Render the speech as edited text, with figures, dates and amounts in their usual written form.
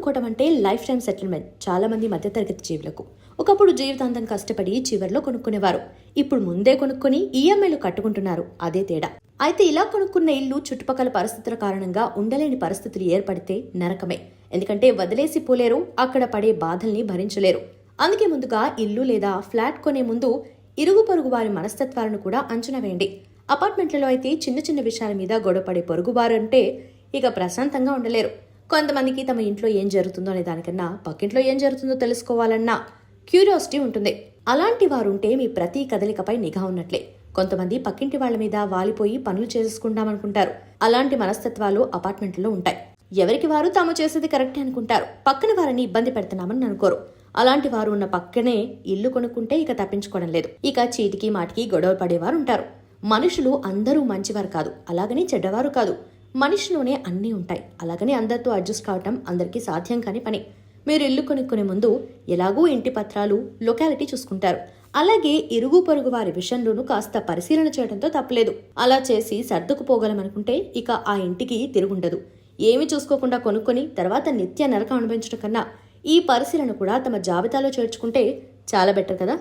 కొనుక్కోవడం అంటే life time settlement చాలా మంది మధ్యతరగతి జీవులకు. ఒకప్పుడు జీవితాంతం కష్టపడి చివర్లో కొనుక్కునేవారు. ఇప్పుడు ముందే కొనుక్కొని ఈఎంఐలు కట్టుకుంటున్నారు. అదే తేడా. అయితే ఇలా కొనుక్కున్న ఇల్లు చుట్టుపక్కల పరిస్థితుల కారణంగా ఉండలేని పరిస్థితులు ఏర్పడితే నరకమే. ఎందుకంటే వదిలేసి పోలేరు, అక్కడ పడే బాధల్ని భరించలేరు. అందుకే ముందుగా ఇల్లు లేదా ఫ్లాట్ కొనే ముందు ఇరుగు పొరుగు వారి మనస్తత్వాలను కూడా అంచనా వేయండి. అపార్ట్మెంట్లలో అయితే చిన్న చిన్న విషయాల మీద గొడవపడే పొరుగువారు అంటే ఇక ప్రశాంతంగా ఉండలేరు. కొంతమందికి తమ ఇంట్లో ఏం జరుగుతుందో అనే దానికన్నా పక్కింట్లో ఏం జరుగుతుందో తెలుసుకోవాలన్న క్యూరియాసిటీ ఉంటుంది. అలాంటి వారుంటే మీ ప్రతి కదలికపై నిఘా ఉన్నట్లే. కొంతమంది పక్కింటి వాళ్ల మీద వాలిపోయి పనులు చేసుకుంటామనుకుంటారు. అలాంటి మనస్తత్వాలు అపార్ట్మెంట్లో ఉంటాయి. ఎవరికి వారు తాము చేసేది కరెక్టే అనుకుంటారు. పక్కన వారిని ఇబ్బంది పెడుతున్నామని అనుకోరు. అలాంటి వారు ఉన్న పక్కనే ఇల్లు కొనుక్కుంటే ఇక తప్పించుకోవడం లేదు. ఇక చీటికి మాటికి గొడవ పడేవారు ఉంటారు. మనుషులు అందరూ మంచివారు కాదు, అలాగని చెడ్డవారు కాదు. మనిషిలోనే అన్నీ ఉంటాయి. అలాగని అందరితో అడ్జస్ట్ కావటం అందరికీ సాధ్యం కాని పని. మీరు ఇల్లు కొనుక్కునే ముందు ఎలాగూ ఇంటి పత్రాలు, లొకాలిటీ చూసుకుంటారు. అలాగే ఇరుగు పొరుగు వారి విషయంలోనూ కాస్త పరిశీలన చేయడంతో తప్పలేదు. అలా చేసి సర్దుకుపోగలమనుకుంటే ఇక ఆ ఇంటికి తిరుగుండదు. ఏమీ చూసుకోకుండా కొనుక్కొని తర్వాత నిత్య నరకం అనుభవించడం కన్నా ఈ పరిశీలన కూడా తమ జాబితాలో చేర్చుకుంటే చాలా బెటర్ కదా.